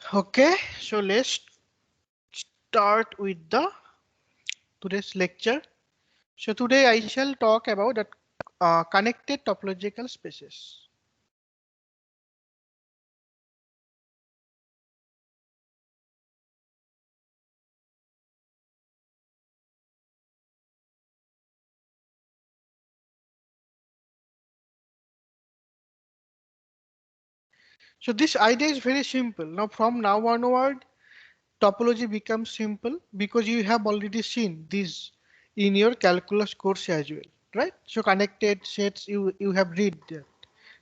Okay, so let's start with the today's lecture. So today I shall talk about that connected topological spaces. So this idea is very simple. Now from now onward, topology becomes simple because you have already seen this in your calculus course as well, right? So connected sets you have read that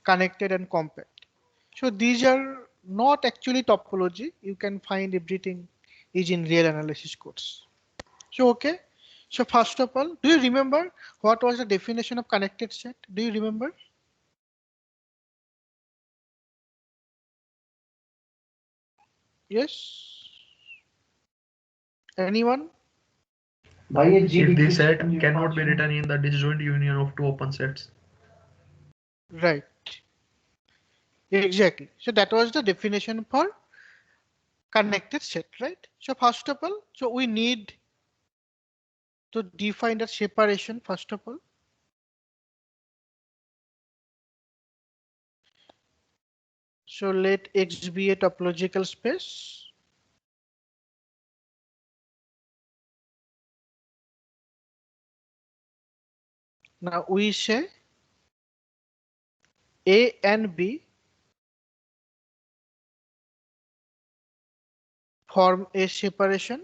connected and compact. So these are not actually topology. You can find everything is in real analysis course. So okay. So first of all, do you remember what was the definition of connected set? Do you remember? Yes. Anyone? If the set cannot be written in the disjoint union of two open sets. Right. Exactly. So that was the definition for connected set, right? So first of all, so we need to define the separation first of all. So let X be a topological space. Now we say A and B form a separation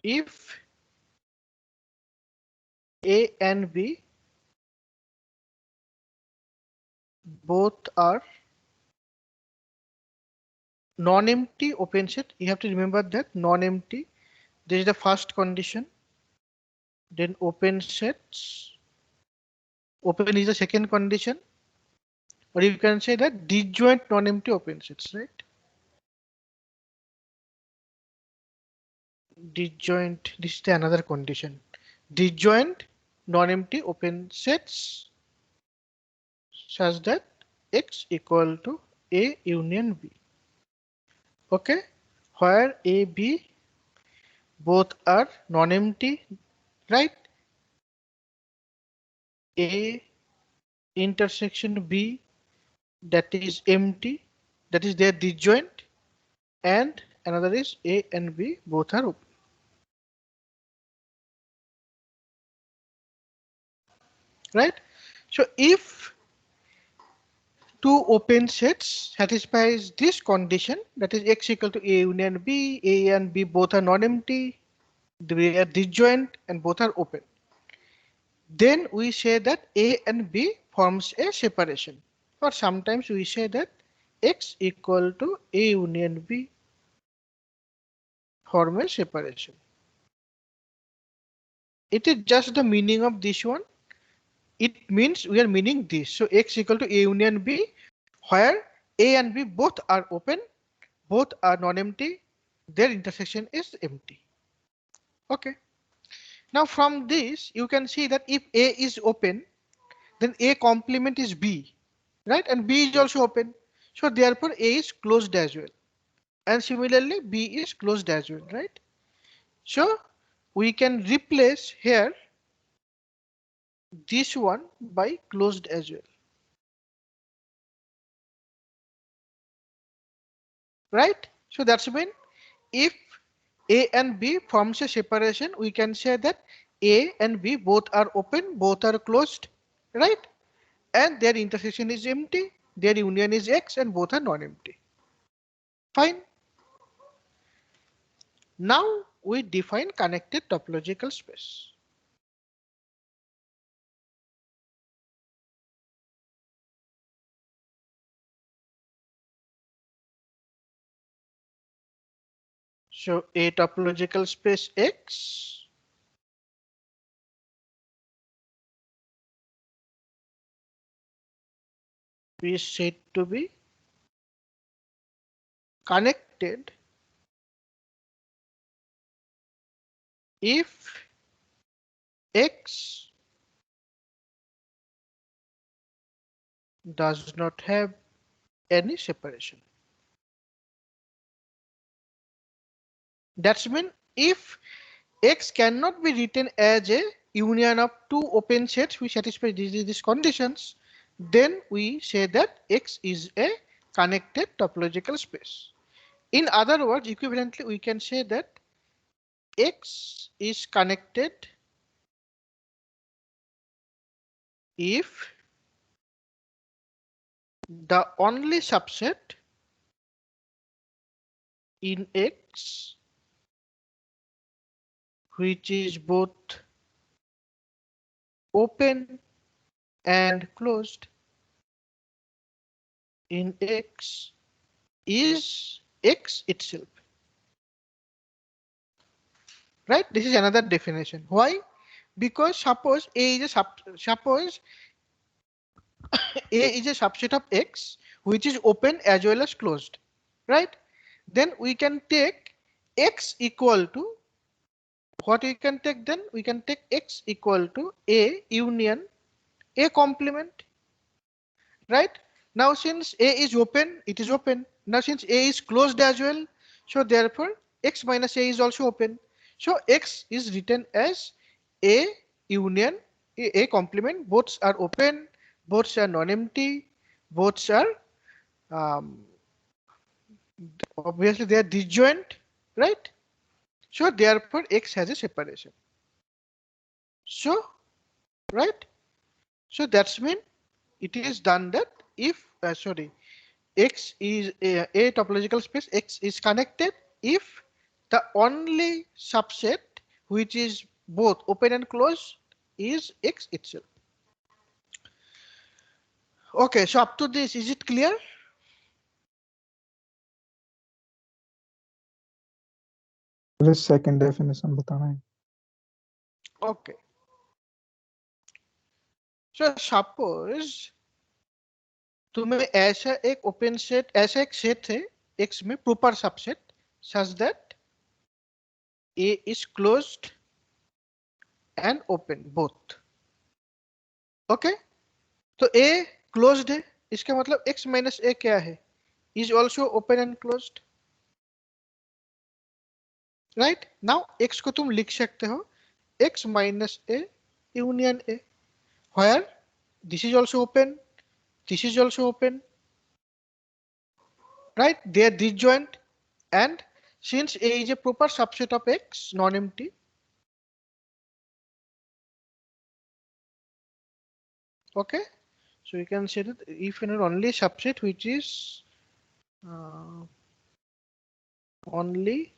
if A and B both are non-empty open set. You have to remember that non-empty. This is the first condition. Then open sets. Open is the second condition. Or you can say that disjoint non-empty open sets, right? Disjoint, this is the another condition. Disjoint non-empty open sets such that X equal to A union B. Okay, where A, B both are non-empty, right? A intersection B that is empty, that is their disjoint, and another is A and B both are open, right? So if two open sets satisfies this condition, that is X equal to A union B, A and B both are non-empty, they are disjoint and both are open. Then we say that A and B forms a separation. Or sometimes we say that X equal to A union B form a separation. It is just the meaning of this one. It means we are meaning this. So X equal to A union B, where A and B both are open, both are non-empty, their intersection is empty. Okay. Now from this, you can see that if A is open, then A complement is B, right? And B is also open. So therefore A is closed as well. And similarly B is closed as well, right? So we can replace here this one by closed as well, right? So that's mean if A and B forms a separation, we can say that A and B both are open, both are closed, right? And their intersection is empty, their union is X and both are non-empty. Fine. Now we define connected topological space. So a topological space X is said to be connected if X does not have any separation. That's mean if X cannot be written as a union of two open sets which satisfy these conditions, then we say that X is a connected topological space. In other words, equivalently, we can say that X is connected if the only subset in X which is both open and closed in X is X itself. Right? This is another definition. Why? Because suppose A is a suppose A is a subset of X which is open as well as closed. Right? Then we can take X equal to what we can take then? We can take X equal to A union A complement. Right? Now since A is open, it is open. Now since A is closed as well, so therefore X minus A is also open. So X is written as A union A complement. Both are open, both are non-empty, both are um, obviously they are disjoint, right? So therefore X has a separation. So right. So that's mean it is done that if sorry X is a topological space, X is connected if the only subset which is both open and closed is X itself. Okay, so up to this, is it clear? Just second definition बताना है. Okay. So suppose तुम्हें ऐसा एक open set ऐसा एक set है X में proper subset such that A is closed and open both. Okay? तो A closed है इसका मतलब X minus A क्या है is also open and closed. Right? Now X को तुम लिख सकते हो X minus A union A where this is also open, this is also open. Right? They are disjoint and since A is a proper subset of X non-empty. Okay? So you can say that if you know only subset which is only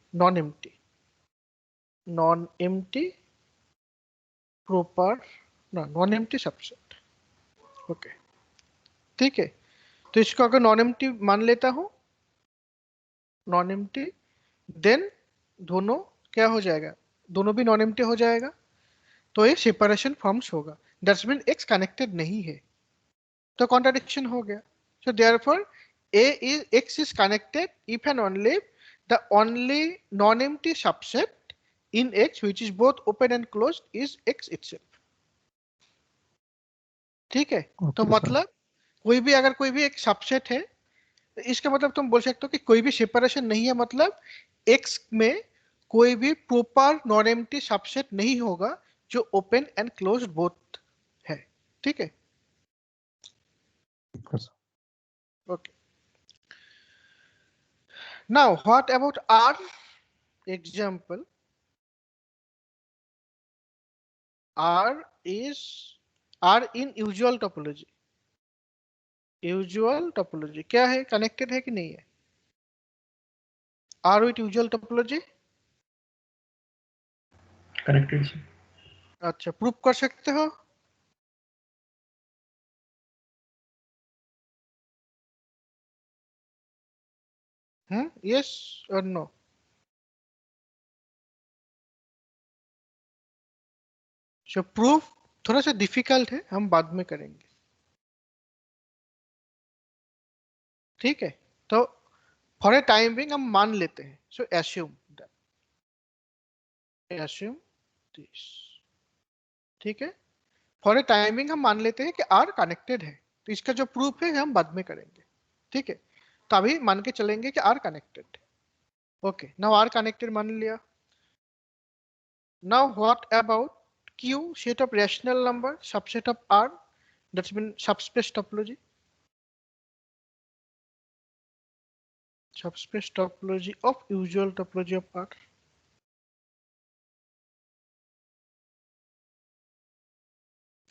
non-empty proper non-empty subset. Okay, ठीक है तो इसको अगर non-empty मान लेता हूं non-empty then दोनों क्या हो जाएगा दोनों भी non-empty हो जाएगा तो ये separation forms होगा that's mean X connected नहीं है तो contradiction हो गया so therefore X is connected if and only the only non-empty subset in X which is both open and closed is X itself. ठीक है तो मतलब कोई भी अगर कोई भी एक सबसेट है तो इसका मतलब तुम बोल सकते हो कि कोई भी सेपरेशन नहीं है मतलब X में कोई भी प्रॉपर नॉन एम्प्टी सबसेट नहीं होगा जो ओपन एंड क्लोज्ड बोथ है ठीक है okay now what about R example R is R in usual topology. Usual topology क्या है कनेक्टेड है कि नहीं है R with usual topology connected से अच्छा प्रूव कर सकते हो यस और नो सो प्रूफ थोड़ा सा डिफिकल्ट है हम बाद में करेंगे ठीक है तो फॉर ए टाइम बिंग हम मान लेते हैं सो एस्यूम दिस ठीक है फॉर ए टाइमिंग हम मान लेते हैं कि आर कनेक्टेड है तो इसका जो प्रूफ है हम बाद में करेंगे, ठीक है। तो अभी मान के चलेंगे कि R connected. Okay, now R connected मान लिया। Now what about Q, set of rational number, subset of R, that's been subspace topology. Subspace topology of usual topology of R.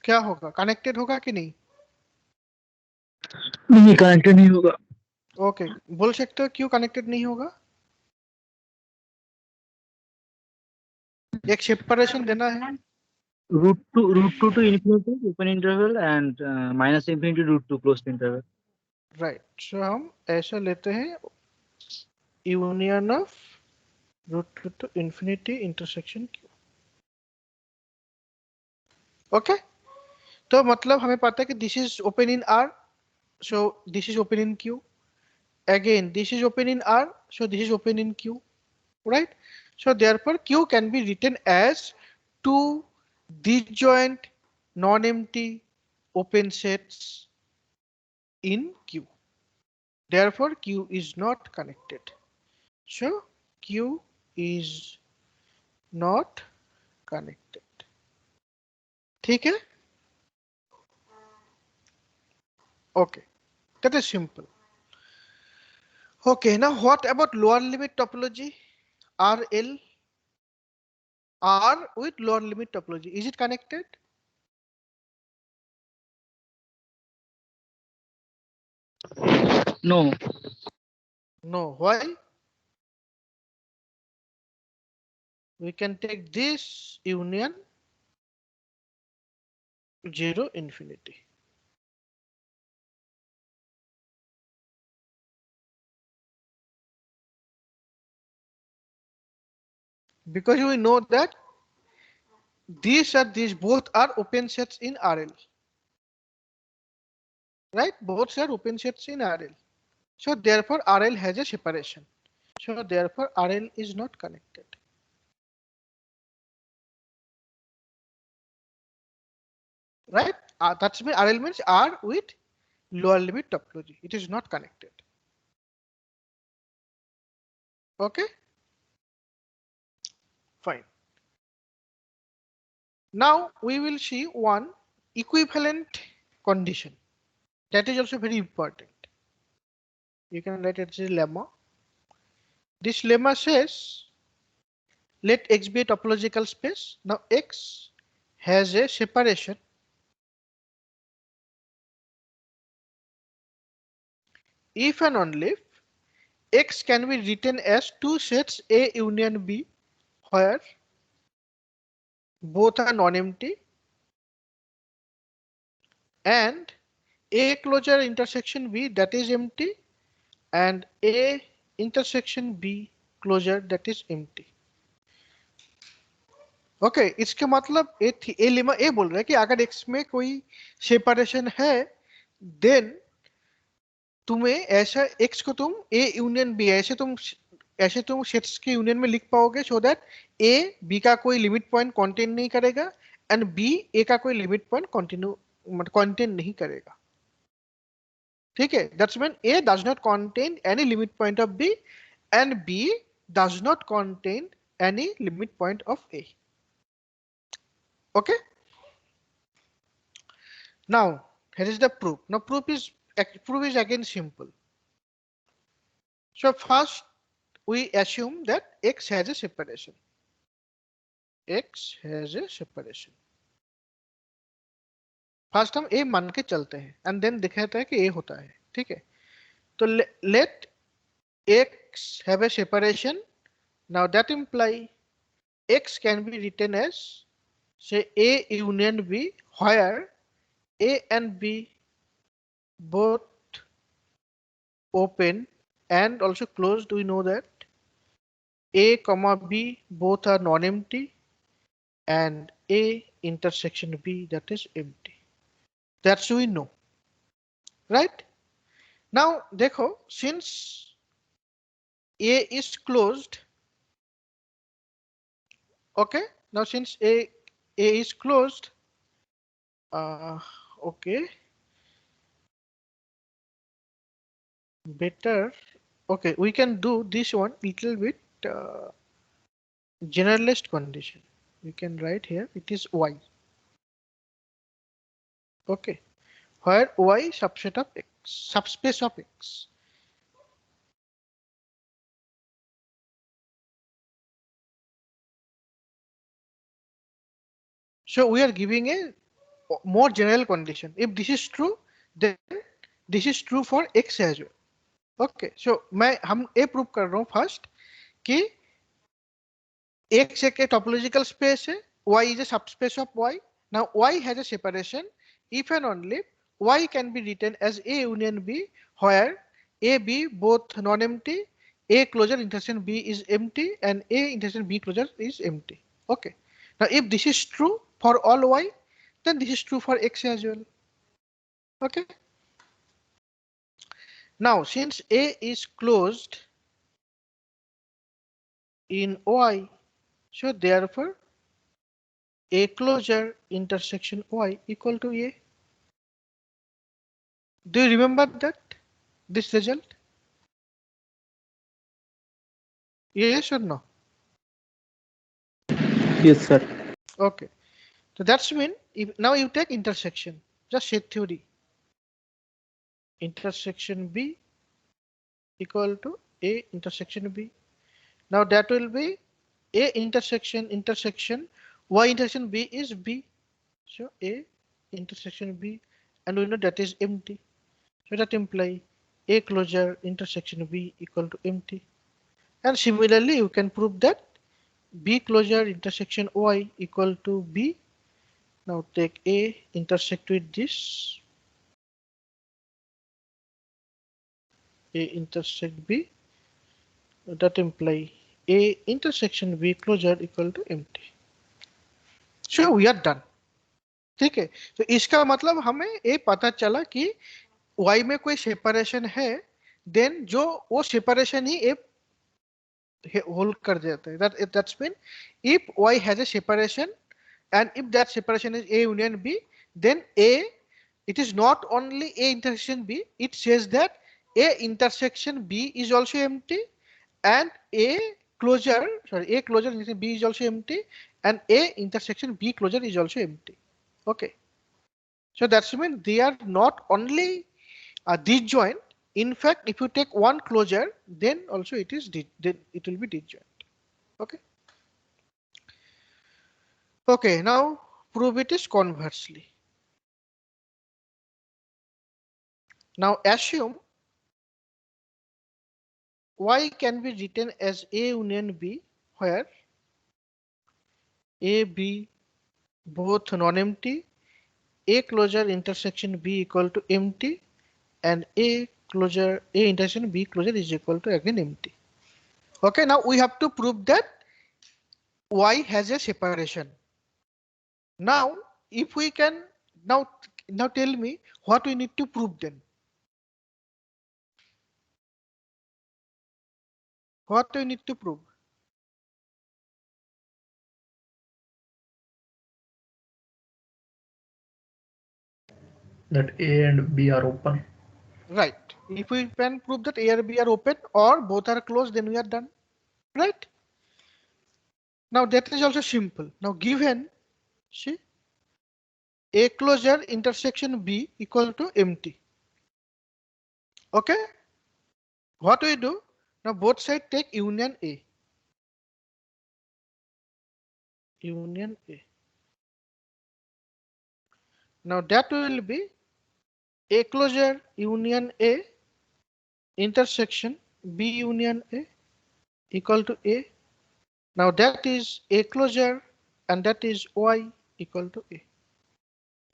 क्या होगा, कनेक्टेड होगा कि नहीं? नहीं, कनेक्टेड नहीं होगा। ओके, बोल सकते हो क्यों कनेक्टेड नहीं होगा? एक सेपरेशन देना है। √2 to infinity open interval and -infinity √2 closed interval. Right, सो हम ऐसा लेते हैं union of √2 to infinity intersection Q. Okay, तो मतलब हमें पता है कि this is open in R, so this is open in Q. Again, this is open in R, so this is open in Q, right? So therefore, Q can be written as two disjoint non-empty open sets in Q. Therefore, Q is not connected. So Q is not connected. ठीक है? Okay, that is simple. Okay, now what about lower limit topology? RL, R with lower limit topology, is it connected? No. No. Why? We can take this union 0 infinity. Because we know that these both are open sets in RL. Right? Both are open sets in RL. So therefore RL has a separation. So therefore RL is not connected. Right? That's mean RL means R with lower limit topology. It is not connected. Okay? Fine. Now we will see one equivalent condition. That is also very important. You can write it as a lemma. This lemma says let X be a topological space. Now X has a separation if and only if X can be written as two sets A union B where both are non-empty and A closure intersection B that is empty and A intersection B closure that is empty. Okay इसके मतलब ए lemma ए बोल रहा है कि अगर x में कोई separation है देन तुम्हें ऐसा एक्स को तुम ए यूनियन बी ऐसे तुम सेट्स के यूनियन में लिख पाओगे सो दैट ए बी का कोई लिमिट पॉइंट कंटेन नहीं करेगा एंड बी ए का कोई लिमिट पॉइंट कंटेन नहीं करेगा। ठीक है, that's mean A does not contain any limit point of B and B does not contain any limit point of A. Okay, now here is the proof. Now proof is again simple. So first we assume that X has a separation. X has a separation. First हम A मान के चलते हैं and then दिखाता है कि A होता है। ठीक है, तो let X have a separation. Now that imply X can be written as say A union B where A and B both open and also closed. We know that A comma B both are non-empty and A intersection B that is empty. That's we know, right? Now देखो since A is closed, okay, now since A is closed, okay, better. Okay, we can do this one little bit generalist condition. We can write here it is y. Okay, where y subset of x, subspace of x. So we are giving a more general condition. If this is true, then this is true for x as well. Okay, so हम ये prove कर रहा हूँ first कि x एक topological space है, y is a subspace of y. Now y has a separation if and only y can be written as A union B, where A B both non-empty, A closure intersection B is empty, and A intersection B closure is empty. Okay. Now if this is true for all y, then this is true for x as well. Okay. Now since A is closed in y, so therefore A closure intersection y equal to A. Do you remember that this result? Yes or no? Yes, sir. Okay. So that's mean if now you take intersection, just set theory. Intersection B equal to A intersection B. Now that will be A intersection Y intersection B is B. So A intersection B, and we know that is empty. So that imply A closure intersection B equal to empty. And similarly, you can prove that B closure intersection Y equal to B. Now take A intersect with this, A intersect B, that imply A intersection B closure equal to empty. So we are done. ठीक है, तो इसका मतलब हमें ये पता चला कि y में कोई सेपरेशन है, देन जो वो सेपरेशन ही ए होल्ड कर देता है. That's mean if y has a separation and if that separation is A union B, then A, it is not only A intersection B, it says that A intersection B is also empty, and A closure, sorry, A closure intersection B is also empty, and A intersection B closure is also empty. Okay. So that's mean they are not only disjoint. In fact, if you take one closure, then also it is then it will be disjoint. Okay. Okay. Now prove it is conversely. Now assume y can be written as A union B, where A B both non-empty, A closure intersection B equal to empty, and A closure A intersection B closure is equal to again empty. Okay, now we have to prove that y has a separation. Now if we can now tell me what we need to prove then. What we need to prove? That A and B are open. Right. If we can prove that A and B are open or both are closed, then we are done. Right? Now that is also simple. Now given, see, A closure intersection B equal to empty. Okay? What we do? Now both sides take union A. Union A. Now that will be A closure union A intersection B union A equal to A. Now that is A closure and that is Y equal to A.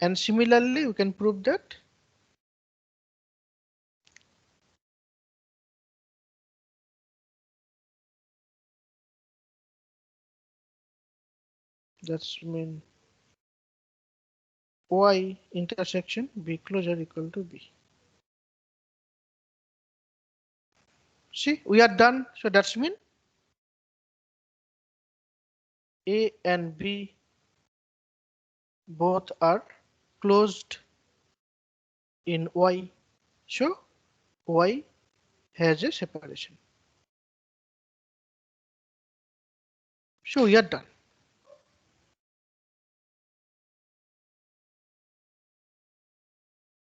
And similarly, we can prove that that's mean Y intersection B closure equal to B. See, we are done. So that's mean A and B both are closed in Y. So Y has a separation. So we are done.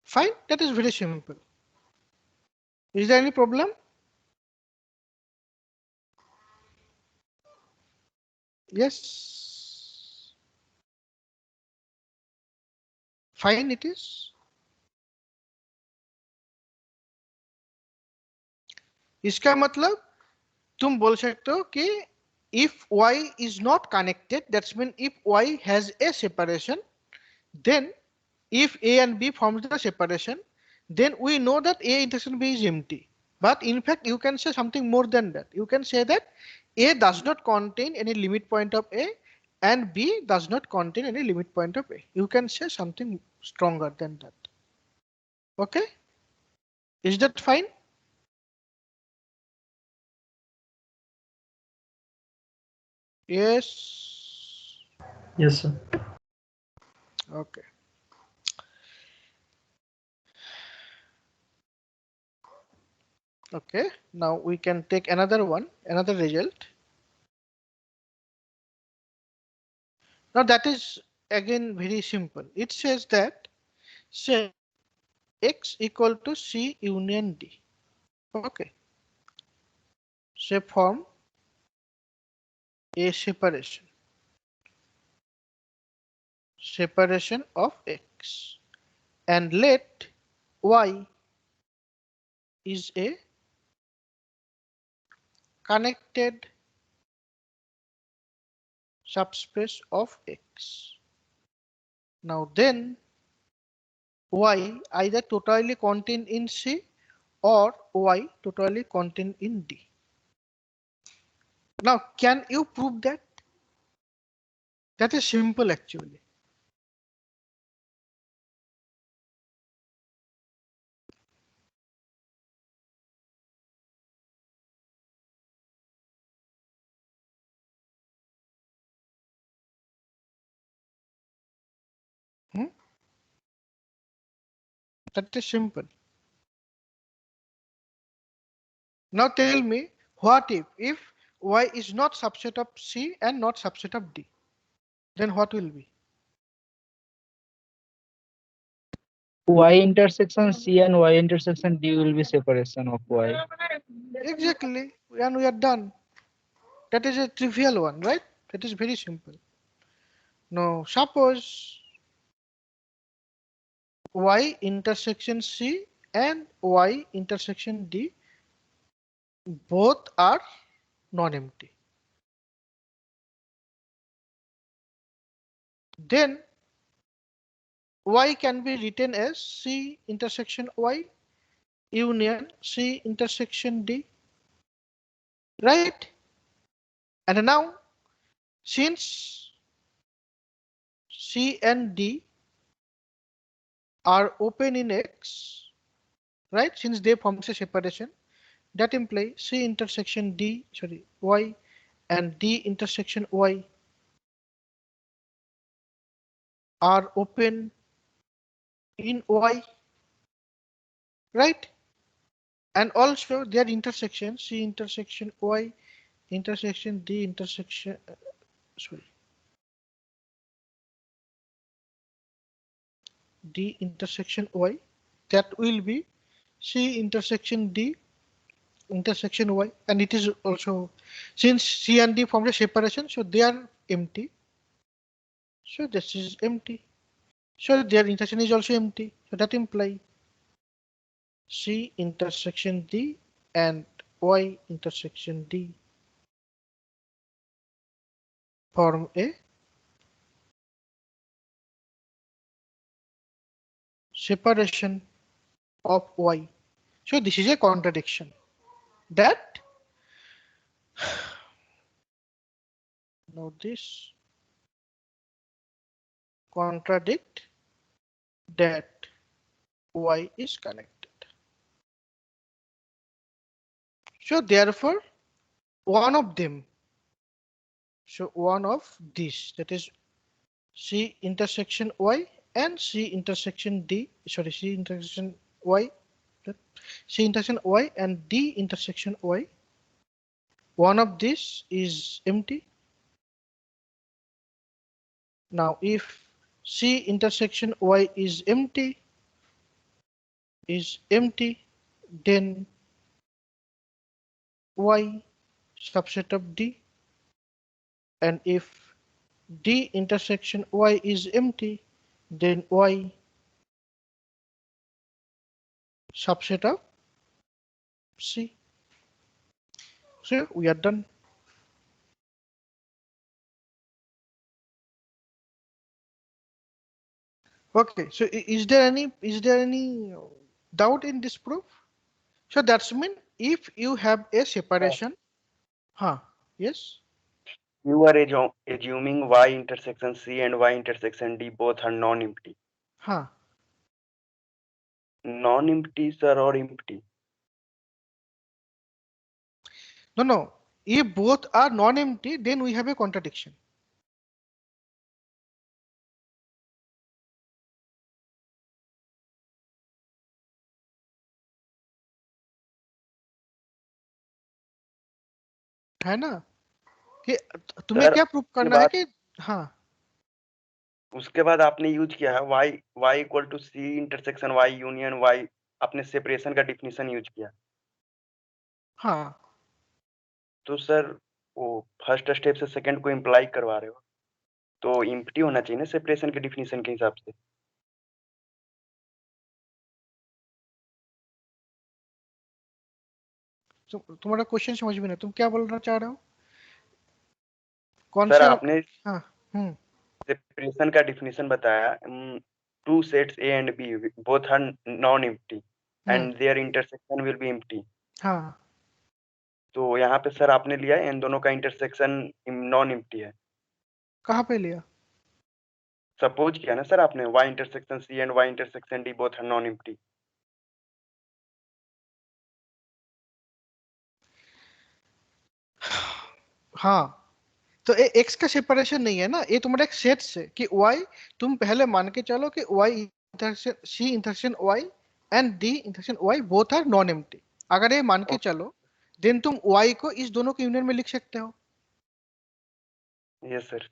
Fine, that is very simple. Is there any problem? Yes. Fine it is. इसका मतलब तुम बोल सकते हो कि if y is not connected, that's mean if y has a separation, then if A and B forms the separation, then we know that A intersection B is empty. But in fact, you can say something more than that. You can say that A does not contain any limit point of A and B does not contain any limit point of A. You can say something stronger than that. Okay? Is that fine? Yes. Yes, sir. Okay. Okay. Now we can take another one, another result. Now that is again very simple. It says that say X equal to C union D. Okay. Say form a separation of X, and let Y is a connected subspace of X. Now then Y either totally contained in C or Y totally contained in D. Now can you prove that? That is simple actually. Hmm? That is simple. Now tell me, what if Y is not subset of C and not subset of D? Then what will be? Y intersection C and Y intersection D will be separation of Y. Exactly, and we are done. That is a trivial one, right? That is very simple. Now suppose Y intersection C and Y intersection D both are non-empty. Then Y can be written as C intersection Y union C intersection D, right? And now since C and D are open in X, right? Since they forms a separation, that implies C intersection D, sorry, Y and D intersection Y are open in Y, right? And also their intersection C intersection Y intersection D intersection, sorry, D intersection Y, that will be C intersection D intersection Y, and it is also since C and D form a separation, so they are empty. So this is empty. So their intersection is also empty. So that implies C intersection D and Y intersection D form a separation of Y. So this is a contradiction that now this contradict that Y is connected. So therefore one of them, so one of these, that is C intersection Y and C intersection D, sorry, C intersection Y C intersection Y and D intersection Y. One of these is empty. Now if C intersection Y is empty, then Y subset of D, and if D intersection Y is empty, then Y subset of C. So we are done. Okay, so is there any doubt in this proof? So that's mean if you have a separation, yes, You are assuming Y intersection C and Y intersection D both are non-empty. Non-empty, sir, or empty? no. If both are non-empty, then we have a contradiction. है ना कि तुम्हें sir क्या prove उसके करना है बाद कि हाँ उसके बाद आपने यूज किया है y equal to C intersection Y union Y, आपने सेपरेशन का डिफिनीशन यूज किया। हाँ तो सर वो फर्स्ट स्टेप से सेकंड को इम्प्लाई करवा रहे हो, तो एम्प्टी होना चाहिए ना सेपरेशन के डिफिनीशन के हिसाब से। तुम्हारा क्वेश्चन समझ में नहीं, तुम क्या बोलना चाह रहे हो? कौन सर से? आपने हाँ सेपरेशन का डिफिनीशन बताया, two sets A and B both are non-empty and their intersection will be empty। हाँ तो यहाँ पे सर आपने लिया है इन दोनों का इंटरसेक्शन नॉन एम्प्टी है। कहाँ पे लिया? सपोज किया ना सर आपने y intersection C and y intersection D both are non empty. हाँ तो ये x का सेपरेशन नहीं है ना, ये तुम्हारा एक सेट से कि y, तुम पहले मान के चलो कि y intersection C intersection y and D intersection y both are non empty. अगर ये मान के चलो देन तुम y को इस दोनों के यूनियन में लिख सकते हो। Yes sir.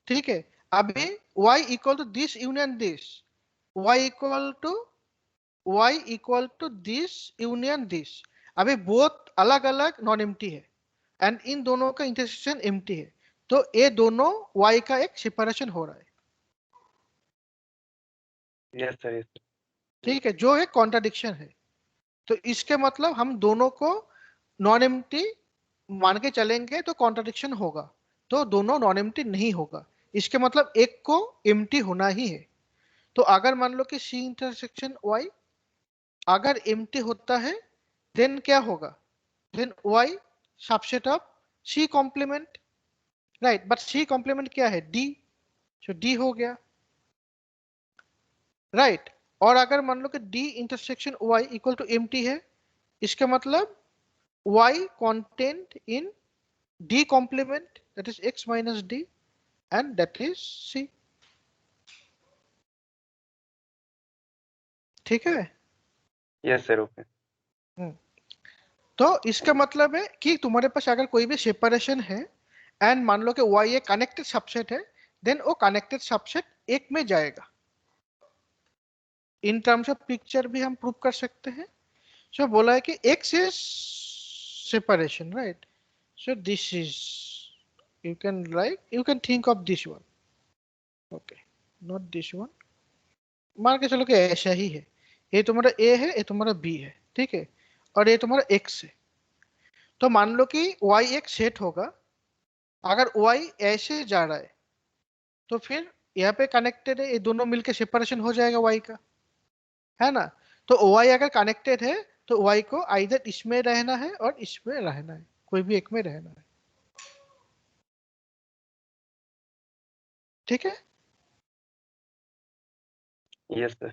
ठीक है, अभी y equal to this union this, y equal to this union this. अभी बोथ अलग अलग नॉन एम्प्टी है एंड इन दोनों का इंटरसेक्शन एम्प्टी है, तो ये दोनों y का एक सेपरेशन हो रहा है। Yes sir yes. ठीक है, जो एक कॉन्ट्राडिक्शन है। तो इसके मतलब हम दोनों को नॉन एम्प्टी मान के चलेंगे तो कॉन्ट्राडिक्शन होगा, तो दोनों नॉन एम्प्टी नहीं होगा। इसके मतलब एक को एम्प्टी होना ही है। तो अगर मान लो कि C इंटरसेक्शन Y अगर एम्प्टी होता है देन क्या होगा? Then Y subset of C complement, right? But C complement क्या है? D, सो D हो गया, राइट? और अगर मान लो कि D intersection Y equal to empty है, इसका मतलब Y contained in D complement, that is X minus D, and that is C। ठीक है? Yes sir okay. तो इसका मतलब है कि तुम्हारे पास अगर कोई भी सेपरेशन है एंड मान लो कि Y एक कनेक्टेड सबसेट है, देन वो कनेक्टेड सबसेट एक में जाएगा। इन टर्म्स ऑफ पिक्चर भी हम प्रूव कर सकते हैं। सो बोला है कि X is separation, right? So this is, you can think of this one, okay, not this one। मान के चलो कि ऐसा ही है, ये तुम्हारा A है, ये तुम्हारा B है, ठीक है, और ये तुम्हारा X है। तो मान लो कि Y एक सेट होगा, अगर Y ऐसे जा रहा है तो फिर यहाँ पे कनेक्टेड है, ये दोनों मिलके सेपरेशन हो जाएगा Y का, है ना? तो Y अगर कनेक्टेड है तो Y को आइदर इसमें रहना है और इसमें रहना है, कोई भी एक में रहना है। ठीक है? Yes sir.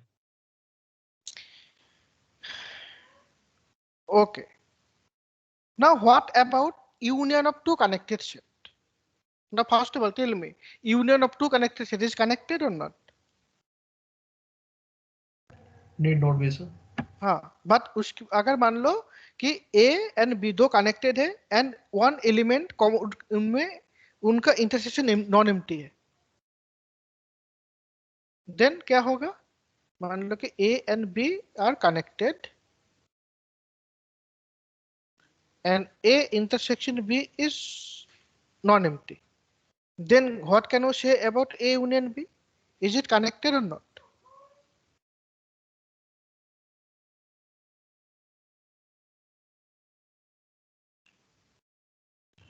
Okay. Now what about union of two connected set? Now first of all tell me, union of two connected set is connected or not? Need not be sir। हाँ, but उसकी अगर मान लो कि A and B दो connected है and one element उनमें उनका इंटरसेक्शन नॉन एम्प्टी है, देन क्या होगा? मान लो कि A and B are connected and A intersection B is non-empty. Then what can we say about A union B? Is it connected or not?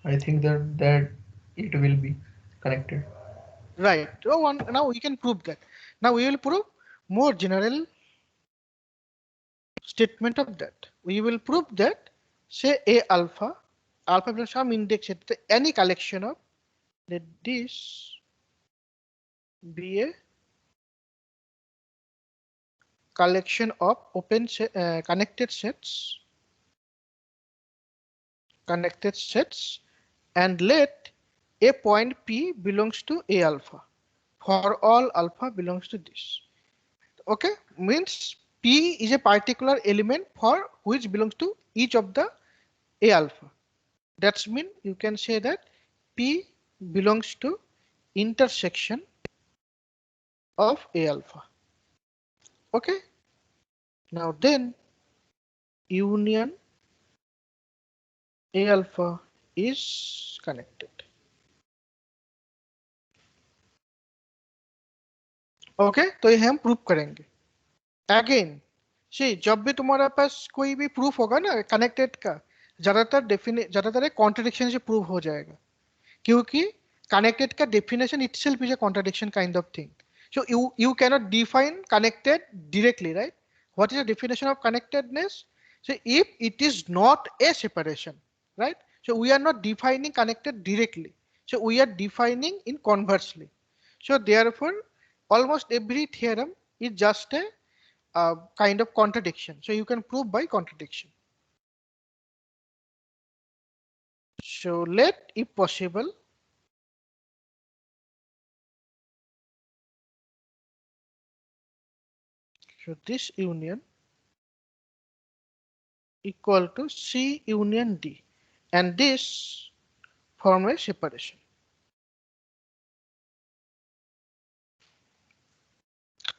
I think that it will be connected. Right. So now we can prove that. Now we will prove more general statement of that. We will prove that say A alpha plus some index at any collection of, let this be a collection of connected sets and let a point P belongs to A alpha for all alpha belongs to this. Okay, means P is a particular element for which belongs to each of the A alpha. That's mean you can say that P belongs to intersection of A alpha. Okay, now then union A alpha is connected. Okay तो ये हम prove करेंगे again. सी जब भी तुम्हारे पास कोई भी proof होगा ना कनेक्टेड का, ज्यादातर एक कॉन्ट्रडिक्शन से प्रूव हो जाएगा, क्योंकि कनेक्टेड का definition itself is a contradiction kind of thing. So you cannot define connected directly, right? What is the definition of connectedness? So if it is not a separation, right? So we are not defining connected directly. So we are defining in conversely. So therefore, almost every theorem is just a kind of contradiction. So you can prove by contradiction. So let, if possible, so this union equal to C union D, and this form a separation.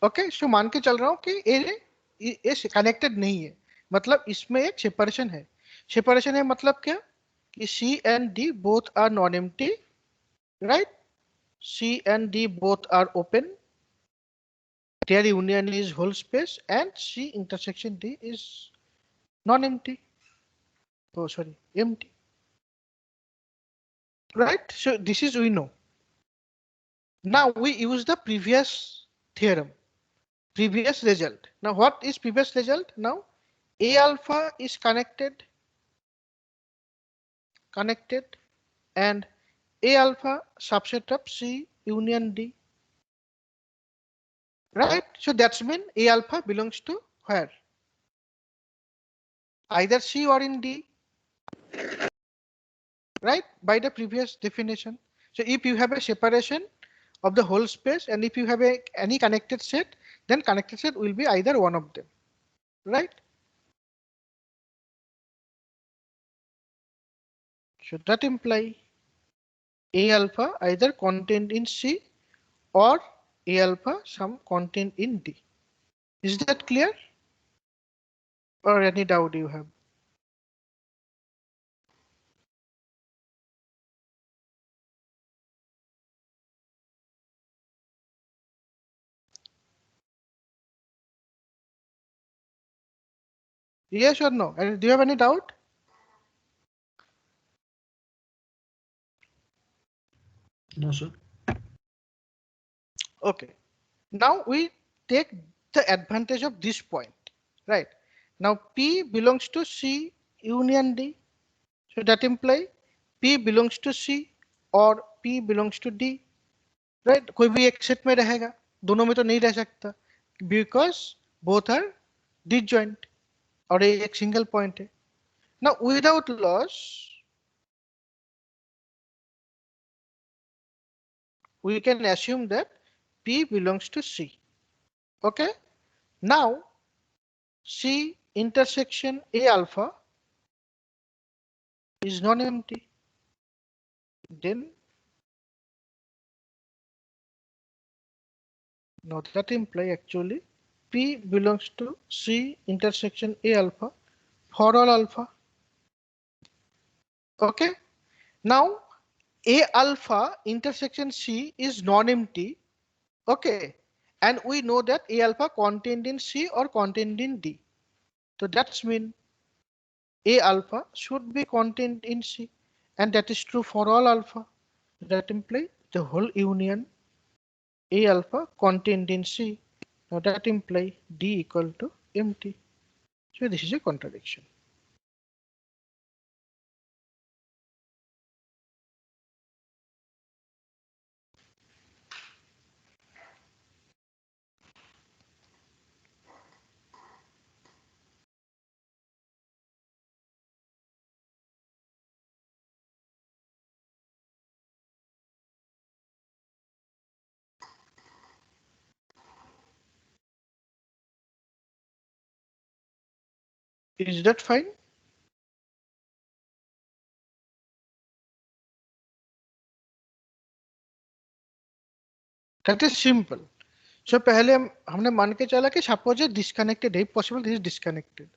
Okay so मान के चल रहा हूं कि ये connected नहीं है, मतलब इसमें एक सेपरेशन है. सेपरेशन है मतलब क्या कि C and D both are non-empty, right? C and D both are open, their union is whole space, and C intersection D is non-empty. Oh, sorry, empty. Right? So this is we know. Now we use the previous theorem, previous result. Now what is previous result? Now A alpha is connected and A alpha subset of C union D. Right? So that's mean A alpha belongs to where? Either C or in D. Right? By the previous definition. So if you have a separation of the whole space and if you have any connected set, then connected set will be either one of them. Right? Should that imply A alpha either contained in C or A alpha some contained in D? Is that clear? Or any doubt you have? Yes or no? And do you have any doubt? No, sir. Okay. Now we take the advantage of this point, right? Now P belongs to C union D. So that imply P belongs to C or P belongs to D, right? कोई भी एक set में रहेगा, दोनों में तो नहीं रह सकता, because both are disjoint और ये एक सिंगल पॉइंट है. Now without loss we can assume that P belongs to C. Okay. Now C intersection A alpha is non-empty, then now that imply actually P belongs to C intersection A alpha for all alpha. Okay. Now A alpha intersection C is non-empty. Okay. And we know that A alpha contained in C or contained in D. So that's mean A alpha should be contained in C. And that is true for all alpha. That implies the whole union A alpha contained in C. Now that implies D equal to empty. So this is a contradiction. Is that fine? That is simple. So पहले हमने मान के चला कि suppose disconnected है, possible this is disconnected.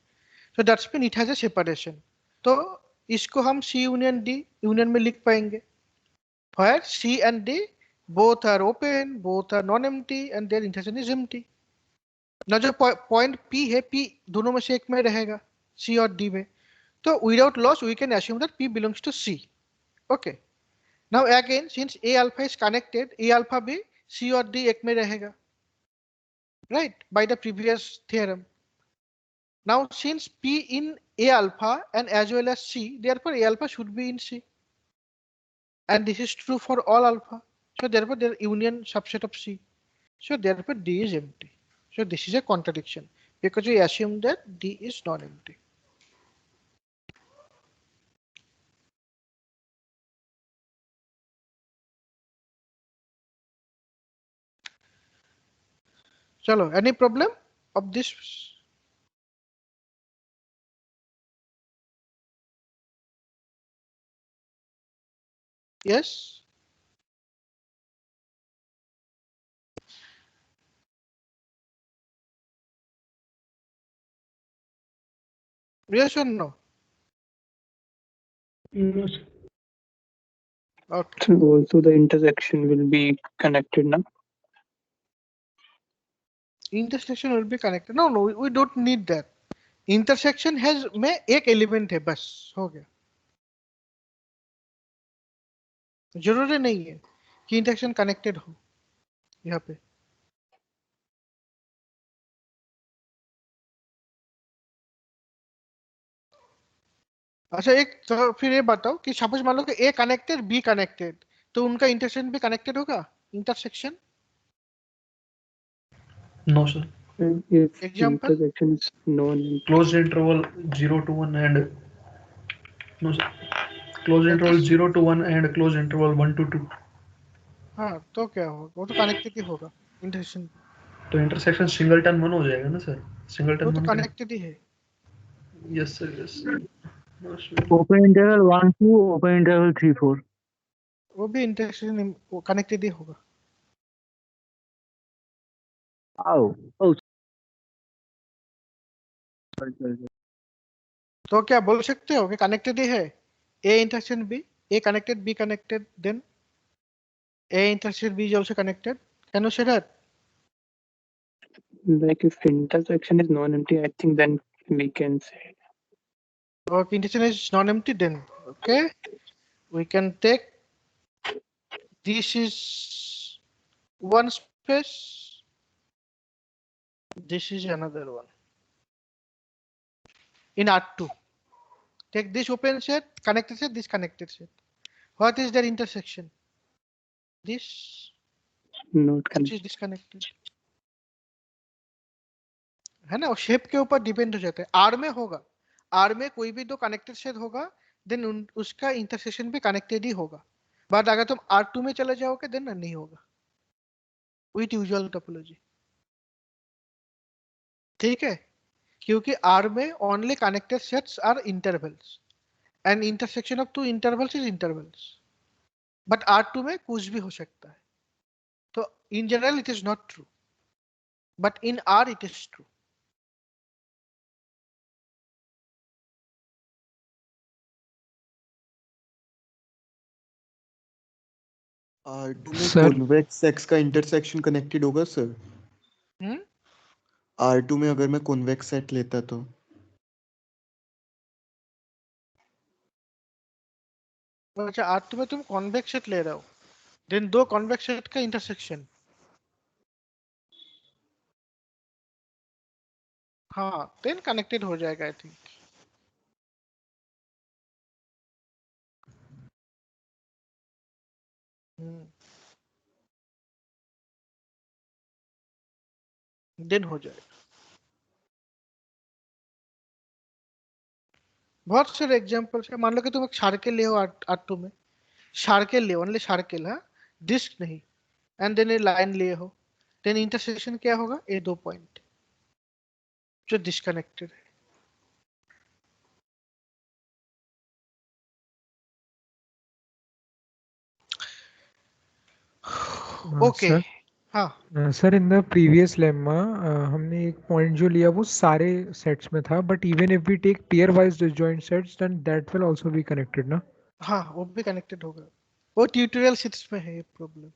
So that's mean it has a separation. तो इसको हम C union D union में लिख पाएंगे. Where C and D both are open, both are non-empty, and their intersection is empty. ना जो point P है, P दोनों में से एक में रहेगा, C और D में. तो without loss we can assume that P belongs to C. Okay. Now again, since A alpha is connected, A alpha भी C और D एक में रहेगा. Right, by the previous theorem. Now since P in A alpha and as well as C, therefore A alpha should be in C. And this is true for all alpha. So therefore their union subset of C. So therefore D is empty. So this is a contradiction because we assume that D is non-empty. Chalo, any problem of this? Yes. Yes or no? No, sir. Okay. So also the intersection will be connected now. Intersection will be connected. No, we don't need that. Intersection has में एक element है बस हो गया. जरूरी नहीं है कि इंटरेक्शन कनेक्टेड हो यहाँ पे. अच्छा एक तो फिर ये बताओ कि सपोज मान लो कि ए कनेक्टेड बी कनेक्टेड तो उनका इंटरसेक्शन भी कनेक्टेड होगा intersection. No, sir. And if Example? intersection is known, Closed interval 0 to 1 and no, sir. Closed That interval is- 0 to 1 and closed interval 1 to 2. हाँ तो क्या होगा वो तो कनेक्टेड ही होगा इंटरसेक्शन. तो इंटरसेक्शन सिंगलटन 1 हो जाएगा ना सर. वो सिंगलटन तो 1 कनेक्टेड ही है. Yes sir yes. Open interval 1, 2, open interval 3, 4. वो भी इंटरसेक्शन वो कनेक्टेड ही होगा. Oh, sorry. तो क्या बोल सकते हो कि कनेक्टेड ही है A intersection B A connected B connected then A intersection B is also connected. Can you say that? like if intersection is non-empty, I think then we can say. Okay, intersection is non-empty then. Okay, we can take this is one space, this is another one. In R2, take this open set, connected set, this connected set. What is their intersection? This, Not which connected. is disconnected. है ना, shape के ऊपर depend हो जाता है. Are में होगा, are में कोई भी दो कनेक्टेड सेट होगा देन उसका इंटरसेक्शन भी कनेक्टेड ही होगा. बट अगर तुम R2 में चले जाओगे देन नहीं होगा विथ यूजुअल टोपोलॉजी. ठीक है, क्योंकि R में only connected sets are intervals and intersection of two intervals is intervals. But R2 में कुछ भी हो सकता है. So in general it is not true. But in R it is true. R2 में सर कॉन्वेक्स सेक्स का intersection connected होगा sir? Hmm? R2 में अगर मैं कॉन्वेक्स सेट लेता तो अच्छा R2 में तुम convex set ले रहे हो. Then दो convex set का intersection. हाँ, then connected हो जाएगा I think. Then हो जाएगा. बहुत सारे एग्जांपल्स है. मान लो कि तुम एक सर्कल ले हो R2 में. सर्कल ले, ओनली सर्कल, हाँ, डिस्क नहीं. एंड देन ये लाइन लिए हो. देन इंटरसेक्शन क्या होगा? ये दो पॉइंट जो डिस्कनेक्टेड है. ओके. सर हाँ sir in the previous lemma हमने एक पॉइंट जो लिया वो सारे सेट्स में था, but even if we take pairwise disjoint sets then that will also be connected ना? हाँ, वो भी कनेक्टेड होगा. वो ट्यूटोरियल शीट्स में है ये प्रॉब्लम.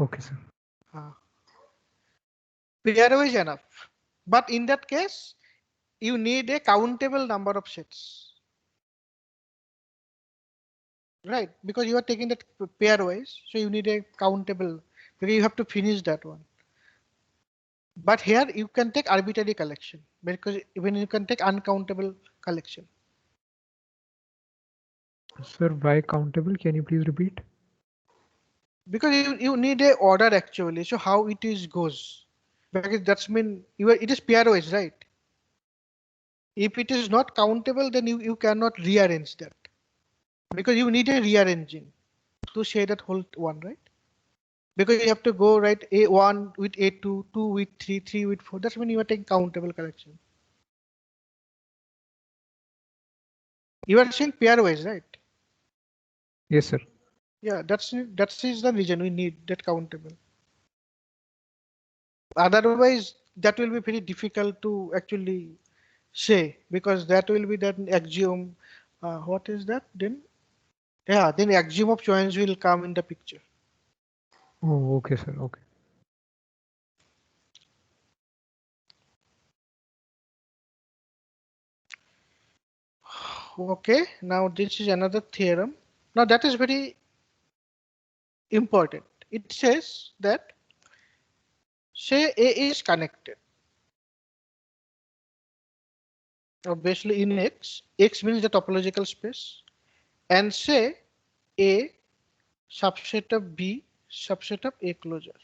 Okay sir. हाँ, pair is enough, but in that case you need a countable number of sets, right? Because you are taking that pairwise, so you need a countable, because you have to finish that one. But here you can take arbitrary collection, because even you can take uncountable collection. Sir, why countable? Can you please repeat? Because you need a order actually, so how it is goes, because that's mean it is pairwise, right? If it is not countable, then you cannot rearrange that, because you need a rearranging to share that whole one, right? Because you have to go right A1 with A2, 2 with 3, 3 with 4. That's when you are taking countable collection. You are saying pairwise, right? Yes, sir. Yeah, that is the reason we need that countable. Otherwise, that will be very difficult to actually say, because that will be that axiom. What is that then? Yeah, then axiom of choice will come in the picture. Oh, okay, sir. Okay. Okay, now this is another theorem. Now that is very important. It says that, say A is connected. Obviously in X, X means the topological space, and say A subset of B subset of A closure.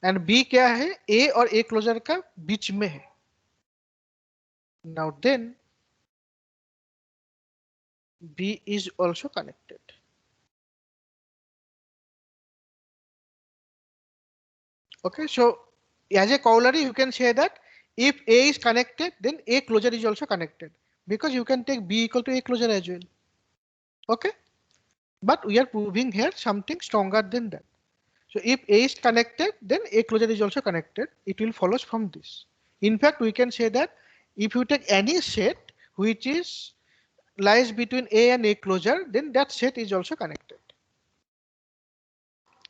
And B क्या है? A और A closure का बीच में है. Now then B is also connected. Okay, so as a corollary you can say that if A is connected, then A closure is also connected, because you can take B equal to A closure as well. Okay, but we are proving here something stronger than that. So if A is connected, then A closure is also connected. It will follows from this. In fact, we can say that if you take any set which is lies between A and A closure, then that set is also connected.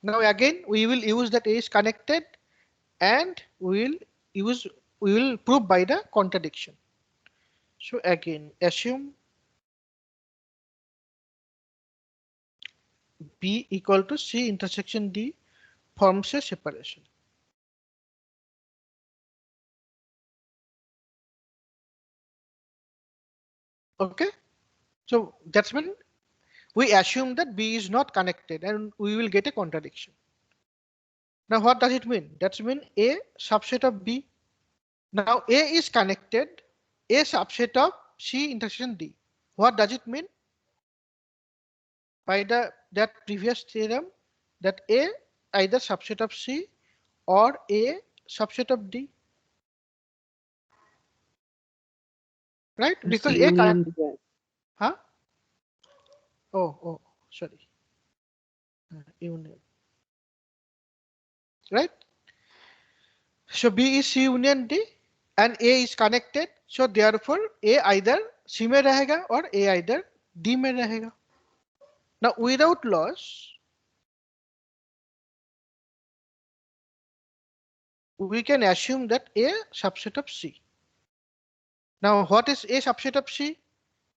Now again, we will use that A is connected, and we will prove by the contradiction. So again, assume B equal to C intersection D forms a separation. Okay, so that's when we assume that B is not connected, and we will get a contradiction. Now what does it mean? That's mean A subset of B. Now A is connected, A subset of C intersection D. What does it mean? By that previous theorem, that A either subset of C or A subset of D. right? It's Because union. huh? Oh, sorry. Union, right? So B is C union D and A is connected. So therefore A either C में रहेगा or A either D में रहेगा. Now without loss, we can assume that A subset of C. Now what is A subset of C?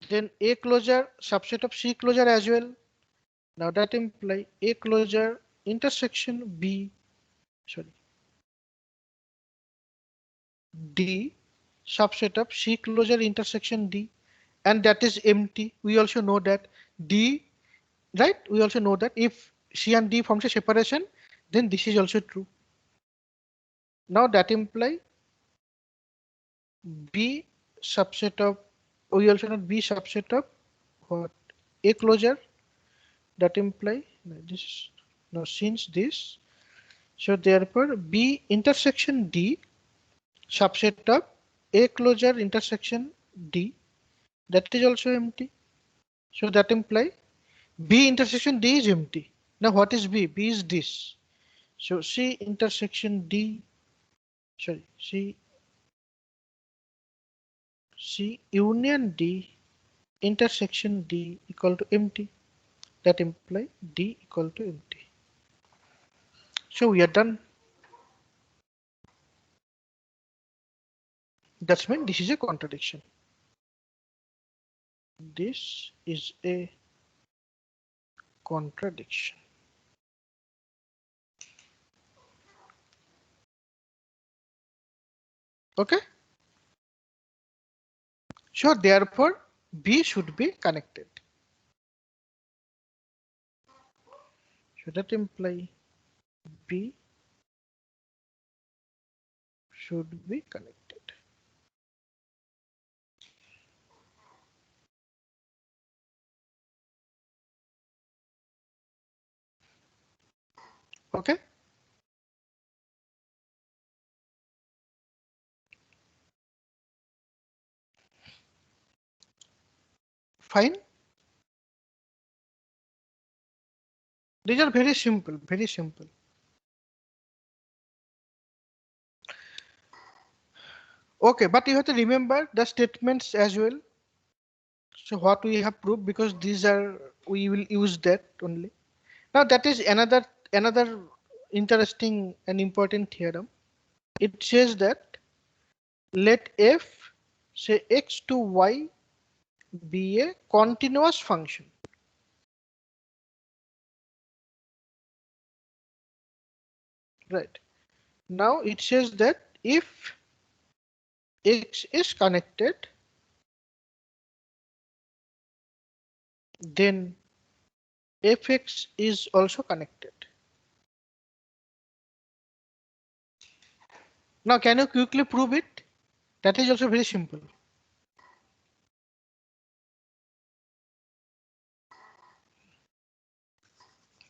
Then A closure subset of C closure as well. Now that implies A closure intersection B, sorry, D subset of C closure intersection D, and that is empty. We also know that D, right? We also know that if C and D forms a separation, then this is also true. Now that implies B subset of, we also know B subset of what? A closure. That imply this. Now since this, so therefore B intersection D subset of A closure intersection D, that is also empty. So that imply B intersection D is empty. Now what is B? B is this. So C intersection D, sorry, C union D intersection D equal to empty. That imply D equal to empty. So we are done. That's mean this is a contradiction. This is a contradiction. Okay. So therefore B should be connected. So that imply B should be connected. Okay. Fine. These are very simple, very simple. Okay, but you have to remember the statements as well. So what we have proved, because these are, we will use that only. Now that is another interesting and important theorem. It says that let f, say x to y, be a continuous function. Right. Now it says that if x is connected, then fx is also connected. Now can you quickly prove it? That is also very simple.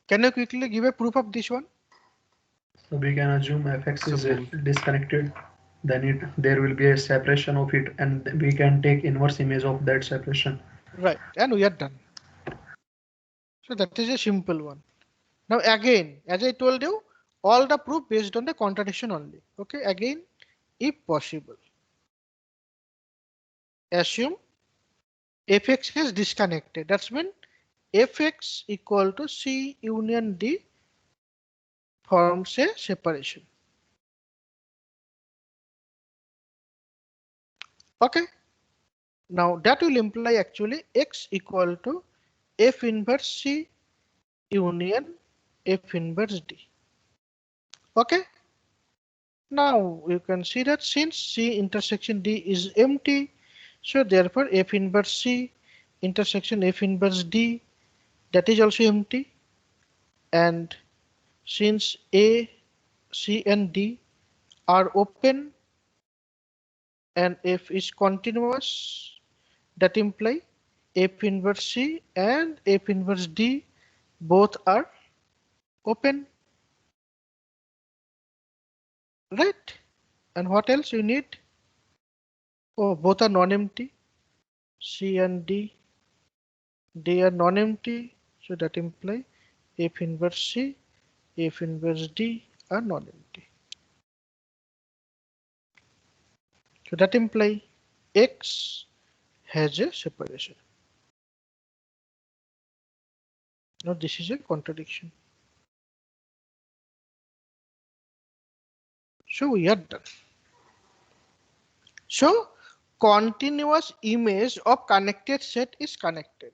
Can you quickly give a proof of this one? So we can assume fx is Suppose disconnected, then there will be a separation of it, and we can take inverse image of that separation. Right, and we are done. So that is a simple one. Now again, as I told you, all the proof based on the contradiction only. Okay, again, if possible, assume fx is disconnected. That's when fx equal to C union D forms a separation. Okay. Now that will imply actually x equal to f inverse C union f inverse D. Okay. Now you can see that since C intersection D is empty, so therefore f inverse C intersection f inverse D, that is also empty. And since A, C and D are open and f is continuous, that imply f inverse C and f inverse D both are open, right? And what else you need? Oh, both are non-empty. C and D, they are non-empty, so that imply F inverse C, F inverse D are non-empty. So that imply X has a separation. Now this is a contradiction. So we are done. So continuous image of connected set is connected.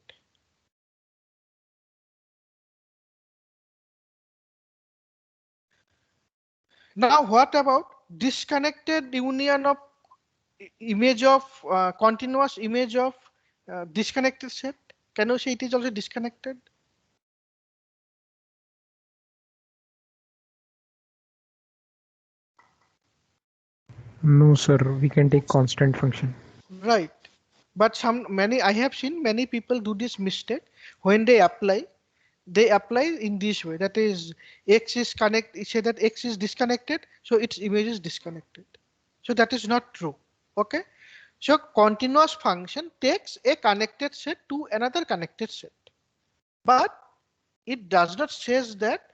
Now what about disconnected union of image of continuous image of disconnected set? Can you say it is also disconnected? No, sir. We can take constant function. Right. But many I have seen many people do this mistake when they apply in this way, that is X is say that X is disconnected, so its image is disconnected. So that is not true. Okay. So continuous function takes a connected set to another connected set, but it does not says that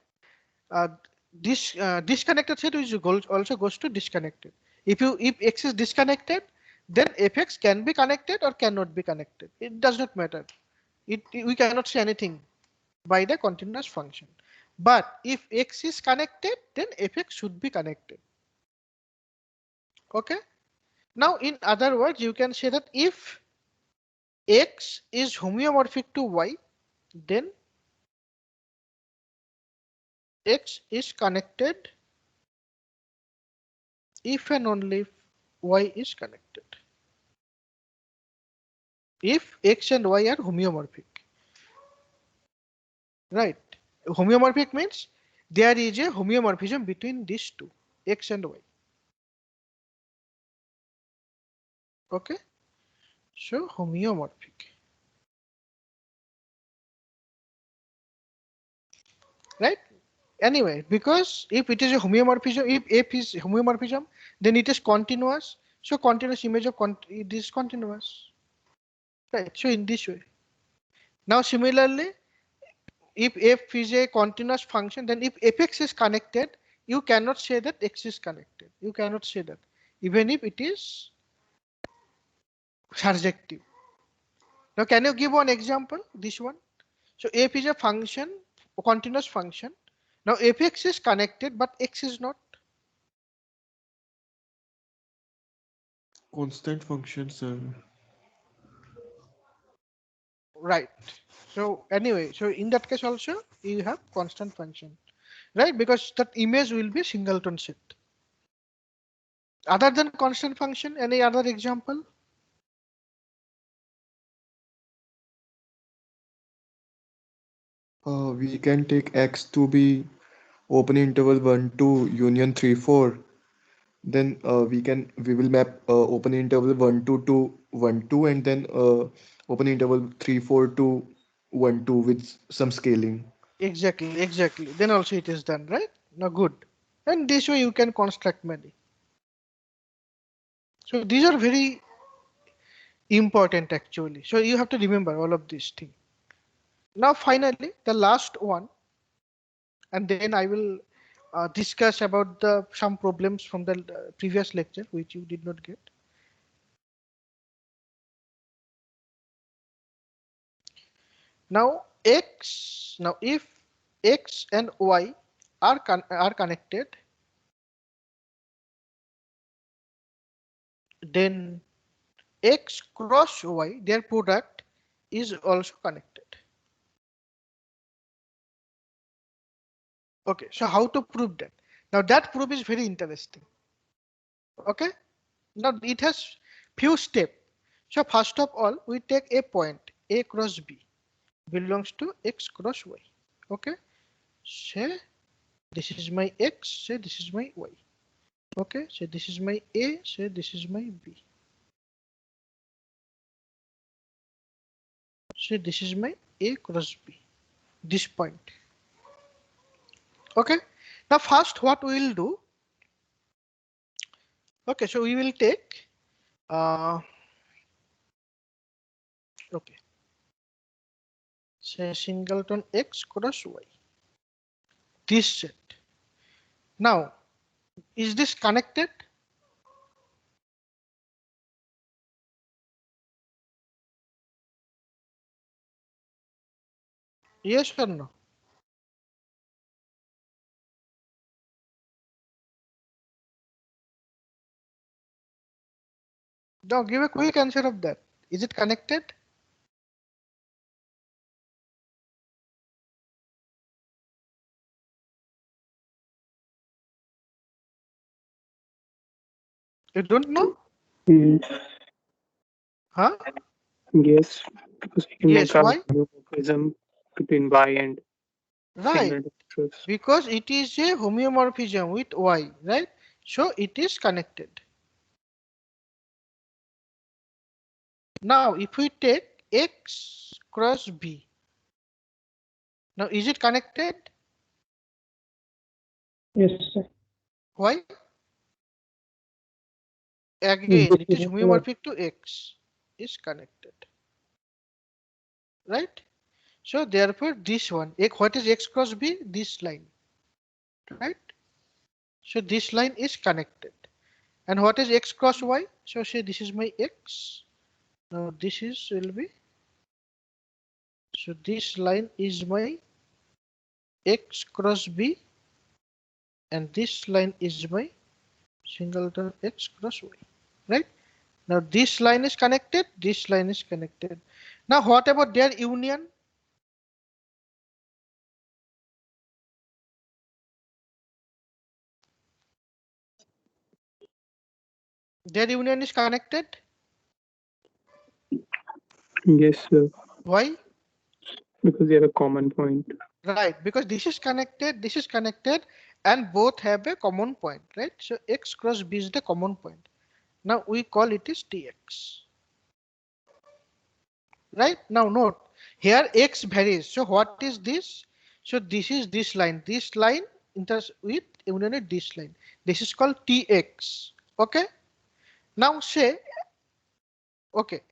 this disconnected set is also goes to disconnected. If X is disconnected, then Fx can be connected or cannot be connected. It does not matter. We cannot say anything by the continuous function. But if X is connected, then Fx should be connected. Okay. Now, in other words, you can say that if X is homeomorphic to Y, then X is connected if and only if Y is connected. If X and Y are homeomorphic, right? Homeomorphic means there is a homeomorphism between these two, X and Y. Okay. So homeomorphic, right? Anyway, because if it is a homeomorphism, if F is homeomorphism, then it is continuous. So continuous image of it is continuous, right? So in this way. Now similarly, if F is a continuous function, then if Fx is connected, you cannot say that X is connected. You cannot say that, even if it is surjective. Now can you give one example? This one. So F is a function, a continuous function. Now Fx is connected, but X is not. Constant function, sir. Right. So anyway, so in that case also you have constant function, right? Because that image will be singleton set. Other than constant function, any other example? We can take X to be open interval 1 to union 3 4. Then we will map open interval 1 to 1 2, and then open interval 3 4 to 1 2 with some scaling. Exactly, exactly. Then also it is done, right? Now good. And this way you can construct many. So these are very important actually. So you have to remember all of these things. Now finally, the last one, and then I will discuss about the some problems from the previous lecture which you did not get. Now if X and Y are connected, then X cross Y, their product, is also connected. Okay, so how to prove that? Now that proof is very interesting. Okay, now it has few steps. So first of all, we take a point A cross B belongs to X cross Y. Okay, say this is my X, say this is my Y. Okay, so this is my A, say this is my B. So this is my A cross B, this point. Okay, now first what we will do, okay, so we will take Okay. Say singleton X cross Y. This set. Now, is this connected? Yes or no? Now give a quick answer of that. Is it connected? You don't know? Mm, Huh? yes, because we can make Yes. a Why? homomorphism between Y and Right. single truth. Because it is a homeomorphism with Y, right? So it is connected. Now, if we take X cross B, now is it connected? Yes, sir. Why? This Again, it is is equal. homeomorphic to X, is connected, right? So therefore, this one, what is X cross B? This line, right? So this line is connected. And what is X cross Y? So say this is my X. Now this is will be, so this line is my X cross B, and this line is my singleton X cross Y, right? Now this line is connected, this line is connected. Now what about their union? Their union is connected. Yes, sir. Why? Because they have a common point. Right, because this is connected, and both have a common point, right? So X cross B is the common point. Now we call it is Tx. Right, now note here X varies. So what is this? So this is this line. This line with union with this line. This is called Tx. Okay. Now say, okay.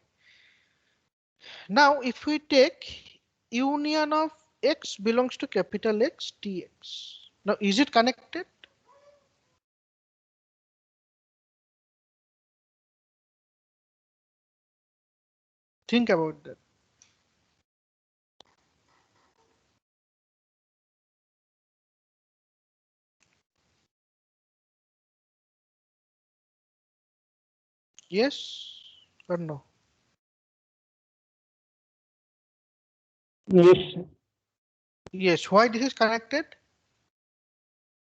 Now if we take union of X belongs to capital X Tx. Now is it connected? Think about that. Yes or no? Yes, Yes. Why this is connected?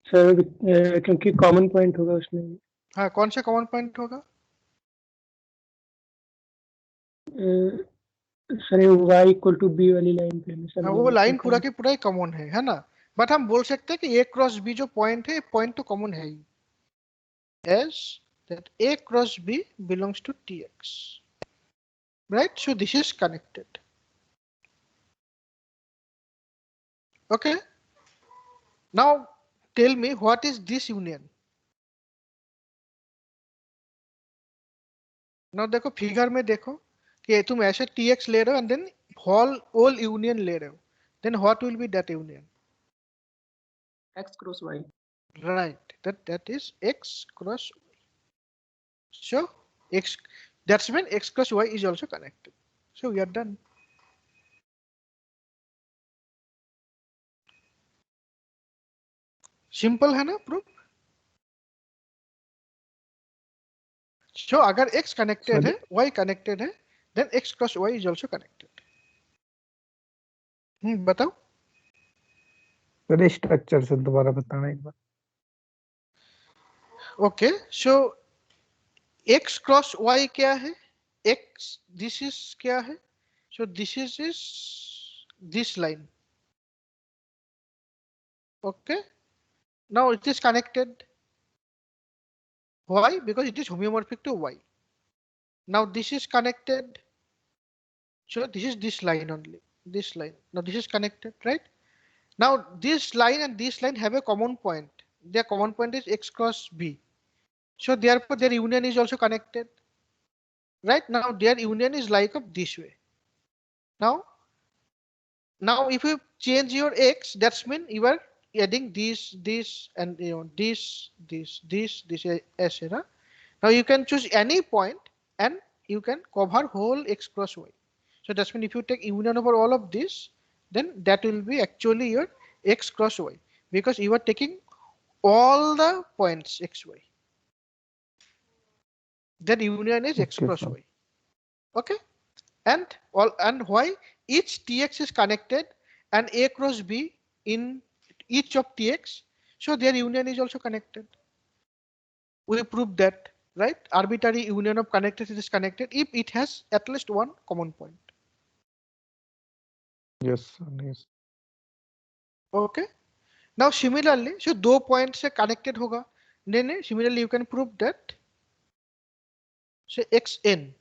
Sir क्योंकि common point होगा उसमें हाँ, कौन सा common point होगा? Sir y equal to B वाली line पे हमें हाँ, वो समझना लाइन पूरा पॉइंट की पूरा ही कॉमन है ना? बट हम बोल सकते हैं कि ए क्रॉस बी जो पॉइंट है, पॉइंट तो कॉमन है ही. As that A cross B belongs to Tx, right? So this is connected. Okay. Now tell me what is this union? Now देखो फिगर में देखो कि तुम ऐसे Tx ले रहे हो and then all union ले रहे हो. Then what will be that union? x cross y. Right. That is X cross Y. So X, that's when X cross Y is also connected. So we are done. Simple है ना proof? So अगर X connected है, Y connected है, then X cross Y is also connected. बताओ. चलिए structure से दोबारा बताना एक बार. Okay, so X cross Y क्या है? X, this is क्या है? So this is this line. Okay. Now it is connected. Why? Because it is homeomorphic to Y. Now this is connected. So this is this line only. This line. Now this is connected, right? Now this line and this line have a common point. Their common point is X cross B. So therefore their union is also connected. Right now their union is like of this way. Now, if you change your x, that's mean you are adding this, and this, etc. Now you can choose any point and you can cover whole x cross y. So that's mean if you take union over all of this, then that will be actually your x cross y, because you are taking all the points x y. Then union is x Okay, cross fine. y. Okay, and why each tx is connected and a cross b in each of tx, so their union is also connected. We proved that, right? Arbitrary union of connected is connected if it has at least one common point. Yes, nice. Okay. Now similarly, so दो points से connected होगा. Then similarly you can prove that say xn,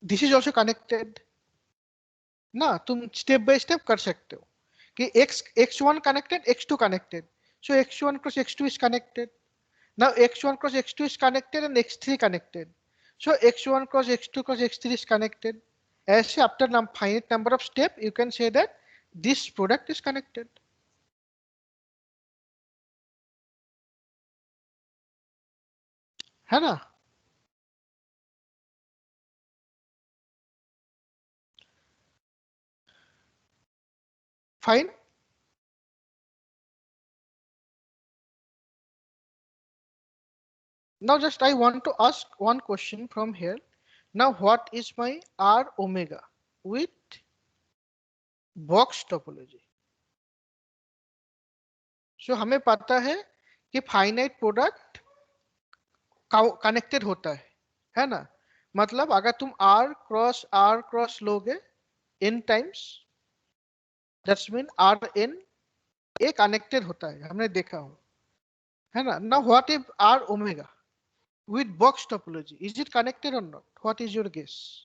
this is also connected. ना तुम step by step कर सकते हो कि x1 connected, x2 connected. So x1 cross x2 is connected. Now x1 cross x2 is connected and x3 connected. So x1 cross x2 cross x3 is connected. As after finite number of step, you can say that this product is connected. है ना? Fine. Now just I want to ask one question from here. Now what is my R omega with box topology? So हमें पता है कि finite product connected होता है ना? मतलब अगर तुम R cross लोगे n times, that's mean Rn a connected होता है, हमने देखा हो, है ना? Now what if R omega with box topology, is it connected or not? What is your guess?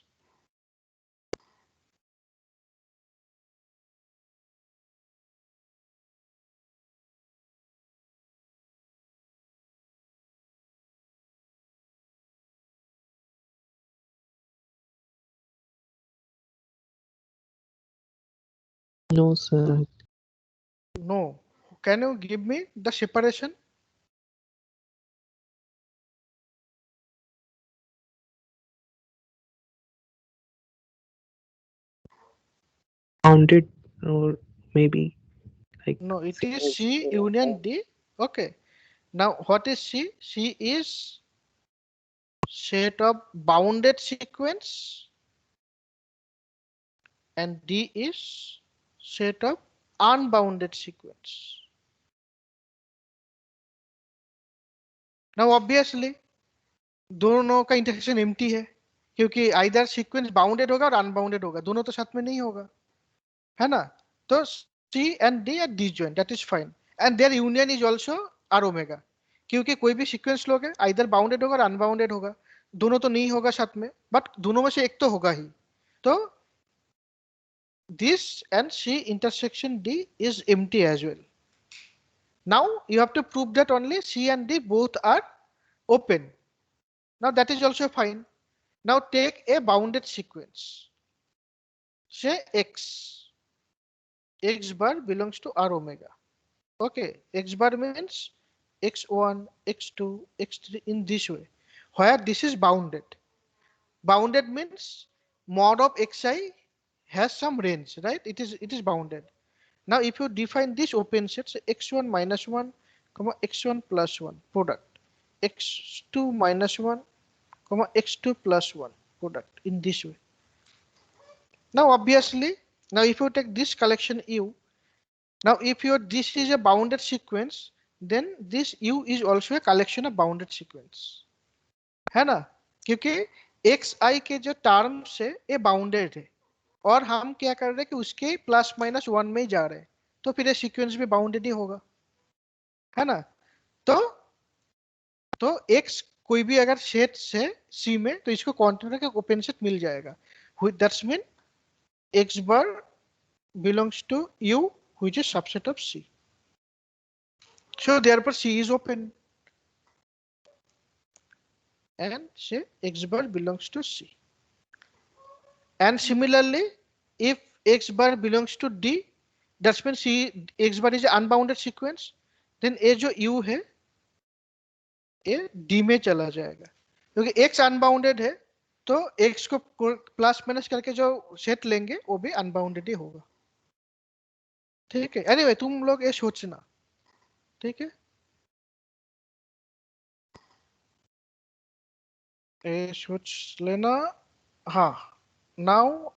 No, sir. No. Can you give me the separation? Bounded or maybe like No, it is C union D. Okay. Now what is C? C is set of bounded sequence and D is set of unbounded sequence. Now obviously दोनों का intersection empty है, क्योंकि either sequence bounded होगा और unbounded होगा, दोनों तो साथ में नहीं होगा, है ना? तो C and D are disjoint, that is fine, and their union is also R omega, क्योंकि कोई भी सीक्वेंस लोगे आइदर बाउंडेड होगा और अनबाउंडेड होगा, दोनों तो नहीं होगा साथ में, बट दोनों में से एक तो होगा ही. तो this and C intersection D is empty as well. Now you have to prove that only C and D both are open. Now that is also fine. Now take a bounded sequence. Say x bar belongs to R omega. Okay, x bar means x1, x2, x3 in this way. Where this is bounded. Bounded means mod of xi has some range, right? It is bounded. Now if you define this open set, say x1 minus 1, comma x1 plus 1 product, x2 minus 1, comma x2 plus 1 product in this way. Now obviously, now if you take this collection U, now if your this is a bounded sequence, then this U is also a collection of bounded sequence, है ना? क्योंकि xi के जो terms है ये bounded है और हम क्या कर रहे हैं कि उसके प्लस माइनस वन में ही जा रहे हैं, तो फिर ये सीक्वेंस भी बाउंडेड ही होगा, है ना? तो x कोई भी अगर सेट से C में, तो इसको कॉन्टिन्यू का ओपन सेट मिल जाएगा. That's mean x bar belongs to U, which is subset of C. So therefore C is open and say x bar belongs to C. And similarly, if x bar belongs to D, that's mean C x bar is unbounded sequence, then ये जो U है ये D में चला जाएगा, क्योंकि x unbounded है तो x को प्लस माइनस करके जो सेट लेंगे वो भी अनबाउंडेड ही होगा। ठीक है, एनीवे तुम लोग ये सोचना, ठीक है, ये सोच लेना। हाँ, नाउ